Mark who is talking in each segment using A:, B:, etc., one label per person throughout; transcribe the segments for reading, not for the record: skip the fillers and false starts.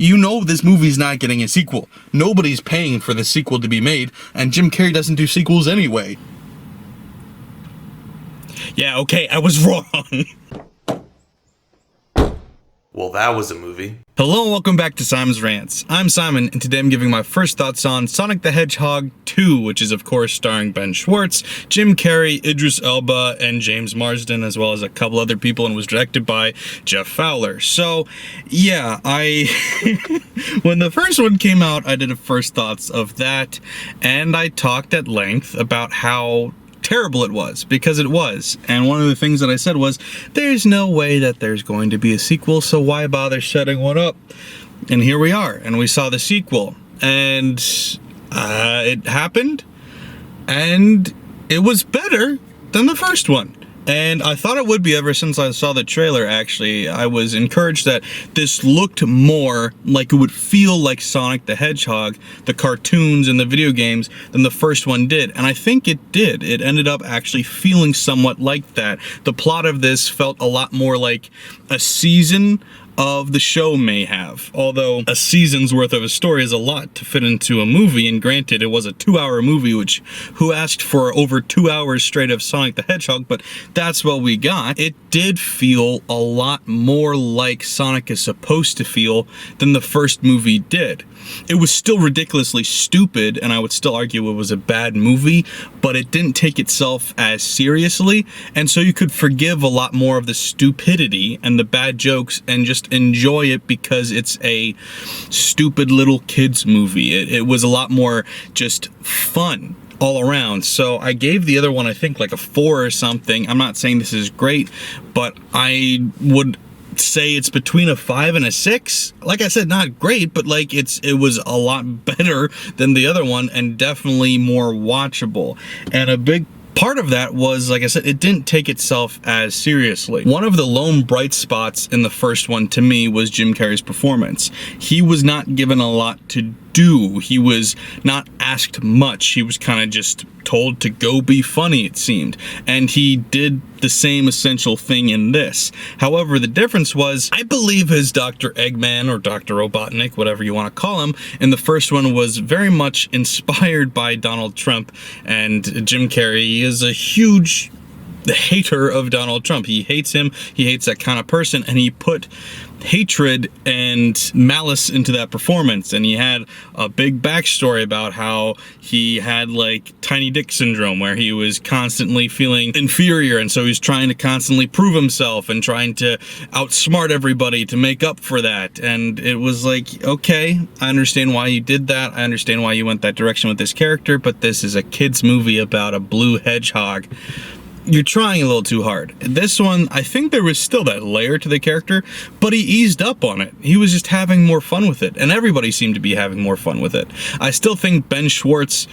A: You know this movie's not getting a sequel. Nobody's paying for the sequel to be made, and Jim Carrey doesn't do sequels anyway. Yeah, okay, I was wrong.
B: Well, that was a movie.
A: Hello and welcome back to Simon's Rants. I'm Simon, and today I'm giving my first thoughts on Sonic the Hedgehog 2, which is of course starring Ben Schwartz, Jim Carrey, Idris Elba, and James Marsden, as well as a couple other people, and was directed by Jeff Fowler. So, yeah, when the first one came out, I did a first thoughts of that, and I talked at length about how terrible it was, because it was. And one of the things that I said was, there's no way that there's going to be a sequel, so why bother setting one up? And here we are, and we saw the sequel, and it happened, and it was better than the first one. And I thought it would be ever since I saw the trailer, actually. I was encouraged that this looked more like it would feel like Sonic the Hedgehog, the cartoons and the video games, than the first one did. And I think it did. It ended up actually feeling somewhat like that. The plot of this felt a lot more like a season of the show may have, although a season's worth of a story is a lot to fit into a movie, and granted it was a 2-hour movie, which who asked for over 2 hours straight of Sonic the Hedgehog, but that's what we got. It did feel a lot more like Sonic is supposed to feel than the first movie did. It was still ridiculously stupid, and I would still argue it was a bad movie, but it didn't take itself as seriously, and so you could forgive a lot more of the stupidity and the bad jokes and just enjoy it because it's a stupid little kids movie. It was a lot more just fun all around. So I gave the other one, I think, like a 4 or something. I'm not saying this is great, but I would say it's between a 5 and a 6. Like I said, not great, but like it was a lot better than the other one, and definitely more watchable. And a big part of that was, like I said, it didn't take itself as seriously. One of the lone bright spots in the first one to me was Jim Carrey's performance. He was not given a lot to do. He was not asked much. He was kind of just told to go be funny, it seemed. And he did the same essential thing in this. However, the difference was, I believe his Dr. Eggman or Dr. Robotnik, whatever you want to call him, in the first one was very much inspired by Donald Trump, and Jim Carrey is a huge hater of Donald Trump. He hates him, he hates that kind of person, and he put hatred and malice into that performance. And he had a big backstory about how he had like tiny dick syndrome, where he was constantly feeling inferior, and so he's trying to constantly prove himself and trying to outsmart everybody to make up for that. And it was like, okay, I understand why you did that, I understand why you went that direction with this character, but this is a kid's movie about a blue hedgehog. You're trying a little too hard. This one, I think there was still that layer to the character, but he eased up on it. He was just having more fun with it, and everybody seemed to be having more fun with it. I still think Ben Schwartz,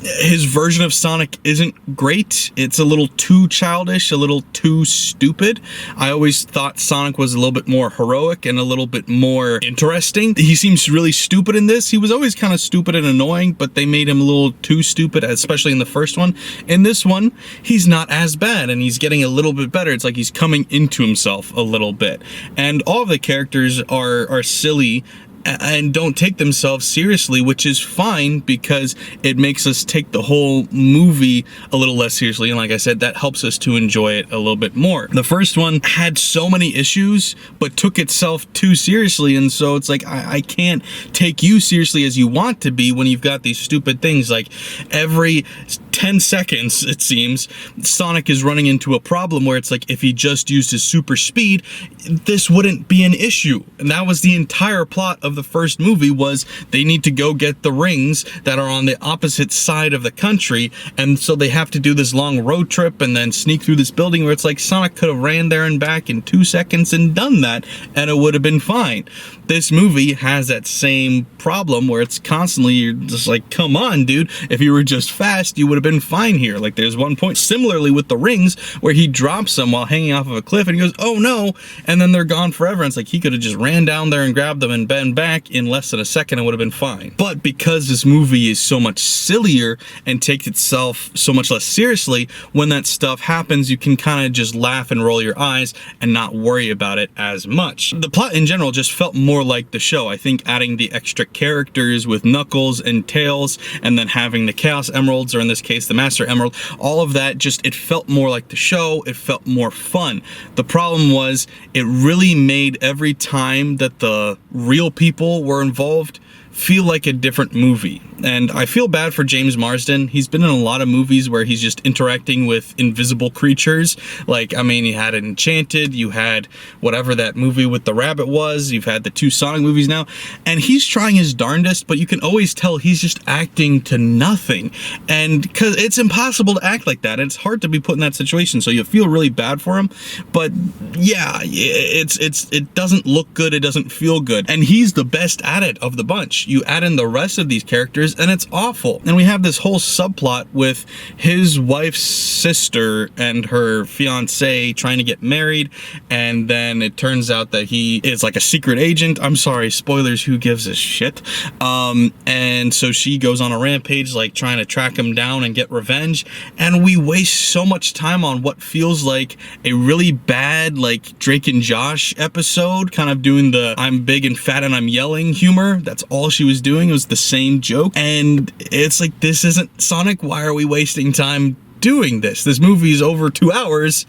A: his version of Sonic isn't great. It's a little too childish, a little too stupid. I always thought Sonic was a little bit more heroic and a little bit more interesting. He seems really stupid in this. He was always kind of stupid and annoying, but they made him a little too stupid, especially in the first one. In this one, he's not as bad, and he's getting a little bit better. It's like he's coming into himself a little bit. And all of the characters are silly and don't take themselves seriously, which is fine because it makes us take the whole movie a little less seriously, and like I said, that helps us to enjoy it a little bit more. The first one had so many issues but took itself too seriously, and so it's like I can't take you seriously as you want to be when you've got these stupid things. Like every 10 seconds, it seems, Sonic is running into a problem where it's like, if he just used his super speed, this wouldn't be an issue. And that was the entire plot of the first movie, was they need to go get the rings that are on the opposite side of the country, and so they have to do this long road trip and then sneak through this building, where it's like Sonic could have ran there and back in 2 seconds and done that, and it would have been fine. This movie has that same problem where it's constantly, you're just like, come on, dude, if you were just fast, you would have been fine here. Like, there's one point, similarly with the rings, where he drops them while hanging off of a cliff, and he goes, oh no, and then they're gone forever. And it's like, he could have just ran down there and grabbed them and been back. back in less than a second, it would have been fine. But because this movie is so much sillier and takes itself so much less seriously, when that stuff happens, you can kind of just laugh and roll your eyes and not worry about it as much. The plot in general just felt more like the show. I think adding the extra characters with Knuckles and Tails, and then having the Chaos Emeralds, or in this case the Master Emerald, all of that, just it felt more like the show. It felt more fun. The problem was it really made every time that the real people were involved feel like a different movie. And I feel bad for James Marsden. He's been in a lot of movies where he's just interacting with invisible creatures. Like, I mean, you had Enchanted, you had whatever that movie with the rabbit was, you've had the 2 Sonic movies now, and he's trying his darndest, but you can always tell he's just acting to nothing. And because it's impossible to act like that, and it's hard to be put in that situation, so you feel really bad for him. But yeah, it doesn't look good, it doesn't feel good, and he's the best at it of the bunch. You add in the rest of these characters and it's awful. And we have this whole subplot with his wife's sister and her fiance trying to get married, and then it turns out that he is like a secret agent. I'm sorry, spoilers, who gives a shit? And so she goes on a rampage, like trying to track him down and get revenge, and we waste so much time on what feels like a really bad, like, Drake and Josh episode, kind of doing the I'm big and fat and I'm yelling humor. That's all she was doing. It was the same joke, and it's like, this isn't Sonic. Why are we wasting time doing this? This movie is over 2 hours.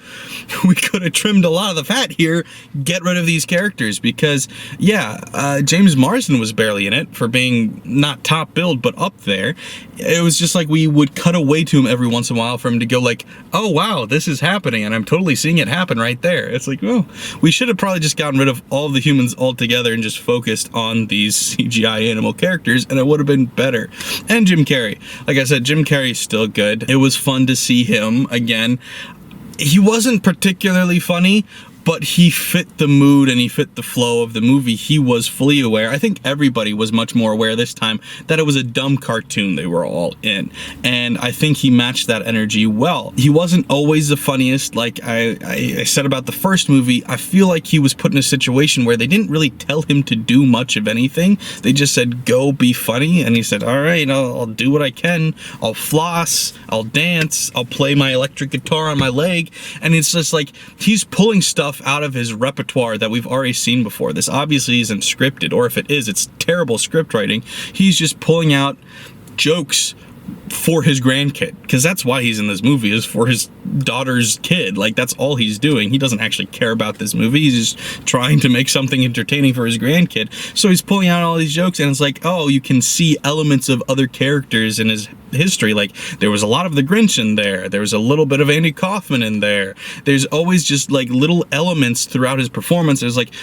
A: We could have trimmed a lot of the fat here, get rid of these characters, because yeah, James Marsden was barely in it for being not top billed but up there. It was just like we would cut away to him every once in a while for him to go like, oh wow, this is happening and I'm totally seeing it happen right there. It's like, oh, we should have probably just gotten rid of all the humans altogether and just focused on these CGI animal characters, and it would have been better. And Jim Carrey, like I said, Jim Carrey's still good. It was fun to see him again. He wasn't particularly funny, but he fit the mood and he fit the flow of the movie. He was fully aware. I think everybody was much more aware this time that it was a dumb cartoon they were all in, and I think he matched that energy well. He wasn't always the funniest, like I said about the first movie. I feel like he was put in a situation where they didn't really tell him to do much of anything. They just said, go be funny, and he said, all right, I'll do what I can. I'll floss, I'll dance, I'll play my electric guitar on my leg, and it's just like he's pulling stuff out of his repertoire that we've already seen before. This obviously isn't scripted, or if it is, it's terrible script writing. He's just pulling out jokes for his grandkid, because that's why he's in this movie, is for his daughter's kid. Like, that's all he's doing. He doesn't actually care about this movie. He's just trying to make something entertaining for his grandkid. So he's pulling out all these jokes, and it's like, oh, you can see elements of other characters in his history. Like, there was a lot of the Grinch in there. There was a little bit of Andy Kaufman in there. There's always just like little elements throughout his performance. There's like,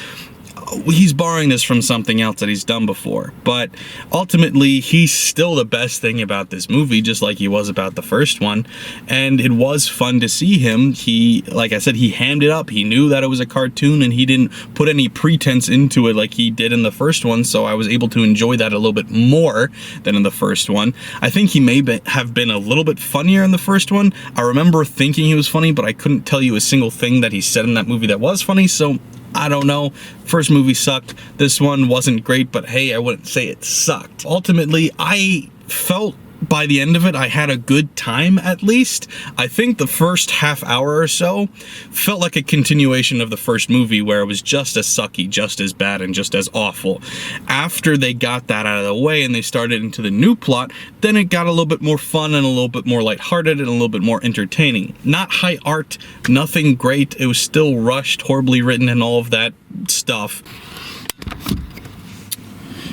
A: he's borrowing this from something else that he's done before, but ultimately he's still the best thing about this movie, just like he was about the first one. And it was fun to see him. He, like I said, he hammed it up. He knew that it was a cartoon and he didn't put any pretense into it like he did in the first one, so I was able to enjoy that a little bit more than in the first one. I think he may have been a little bit funnier in the first one. I remember thinking he was funny, but I couldn't tell you a single thing that he said in that movie that was funny, so I don't know. First movie sucked. This one wasn't great, but hey, I wouldn't say it sucked. Ultimately, I felt by the end of it, I had a good time, at least. I think the first half hour or so felt like a continuation of the first movie, where it was just as sucky, just as bad, and just as awful. After they got that out of the way and they started into the new plot, then it got a little bit more fun and a little bit more lighthearted and a little bit more entertaining. Not high art, nothing great. It was still rushed, horribly written, and all of that stuff.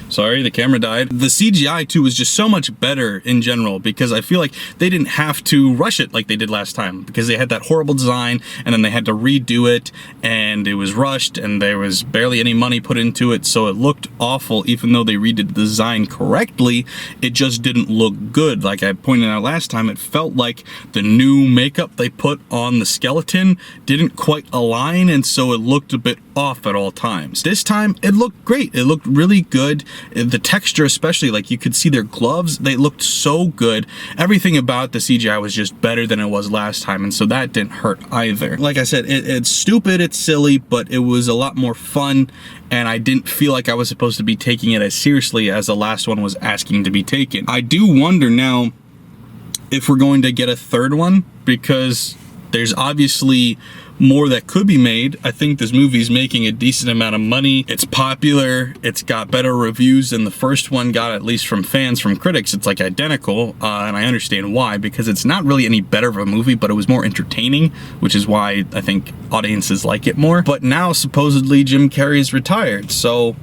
A: Sorry, the camera died. The CGI too was just so much better in general, because I feel like they didn't have to rush it like they did last time, because they had that horrible design and then they had to redo it, and it was rushed and there was barely any money put into it, so it looked awful. Even though they redid the design correctly, it just didn't look good. Like I pointed out last time, it felt like the new makeup they put on the skeleton didn't quite align, and so it looked a bit off at all times. This time, it looked great. It looked really good. The texture especially, like you could see their gloves, they looked so good. Everything about the CGI was just better than it was last time, and so that didn't hurt either. Like I said, it's stupid, it's silly, but it was a lot more fun, and I didn't feel like I was supposed to be taking it as seriously as the last one was asking to be taken. I do wonder now if we're going to get a third one, because there's obviously more that could be made. I think this movie's making a decent amount of money. It's popular. It's got better reviews than the first one got, at least from fans, from critics. It's like identical, and I understand why, because it's not really any better of a movie, but it was more entertaining, which is why I think audiences like it more. But now supposedly Jim Carrey's retired, so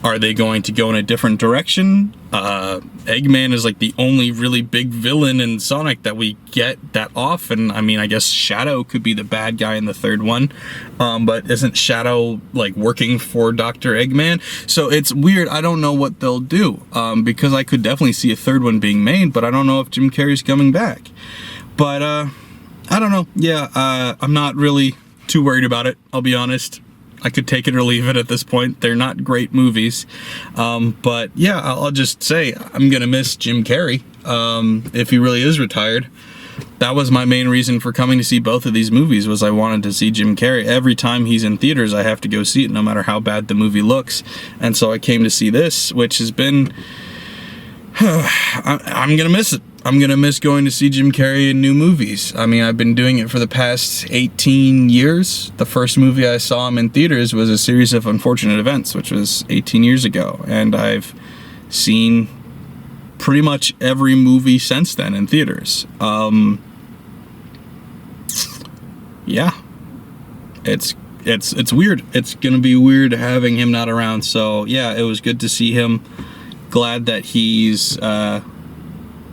A: are they going to go in a different direction? Eggman is like the only really big villain in Sonic that we get that often. I mean, I guess Shadow could be the bad guy in the third one, but isn't Shadow like working for Dr. Eggman? So it's weird. I don't know what they'll do, because I could definitely see a third one being made, but I don't know if Jim Carrey's coming back. But I don't know. Yeah, I'm not really too worried about it, I'll be honest. I could take it or leave it at this point. They're not great movies. But yeah, I'll just say I'm going to miss Jim Carrey if he really is retired. That was my main reason for coming to see both of these movies, was I wanted to see Jim Carrey. Every time he's in theaters, I have to go see it, no matter how bad the movie looks. And so I came to see this, which has been... I'm going to miss it. I'm going to miss going to see Jim Carrey in new movies. I mean, I've been doing it for the past 18 years. The first movie I saw him in theaters was A Series of Unfortunate Events, which was 18 years ago. And I've seen pretty much every movie since then in theaters. Yeah. It's weird. It's going to be weird having him not around. So, yeah, it was good to see him. Glad that he's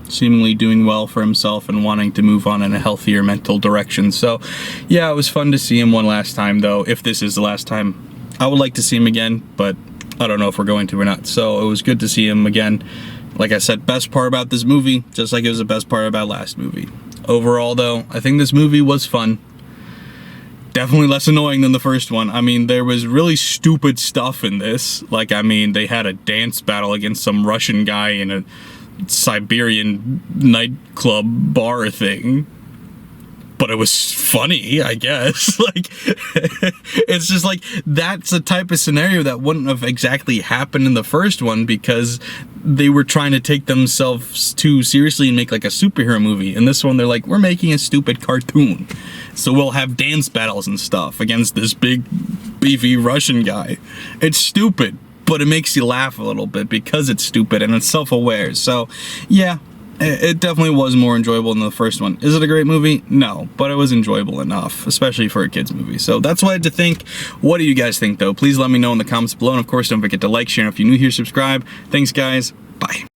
A: seemingly doing well for himself and wanting to move on in a healthier mental direction. So yeah, it was fun to see him one last time, though. If this is the last time, I would like to see him again, but I don't know if we're going to or not. So it was good to see him again. Like I said, best part about this movie, just like it was the best part about last movie. Overall, though, I think this movie was fun. Definitely less annoying than the first one. I mean, there was really stupid stuff in this. Like, I mean, they had a dance battle against some Russian guy in a Siberian nightclub bar thing. But it was funny, I guess. Like, it's just like, that's a type of scenario that wouldn't have exactly happened in the first one, because they were trying to take themselves too seriously and make like a superhero movie. In this one, they're like, we're making a stupid cartoon, so we'll have dance battles and stuff against this big, beefy Russian guy. It's stupid, but it makes you laugh a little bit because it's stupid and it's self-aware. So, yeah. It definitely was more enjoyable than the first one. Is it a great movie? No, but it was enjoyable enough, especially for a kid's movie. So that's what I had to think. What do you guys think, though? Please let me know in the comments below. And of course, don't forget to like, share, and if you're new here, subscribe. Thanks, guys. Bye.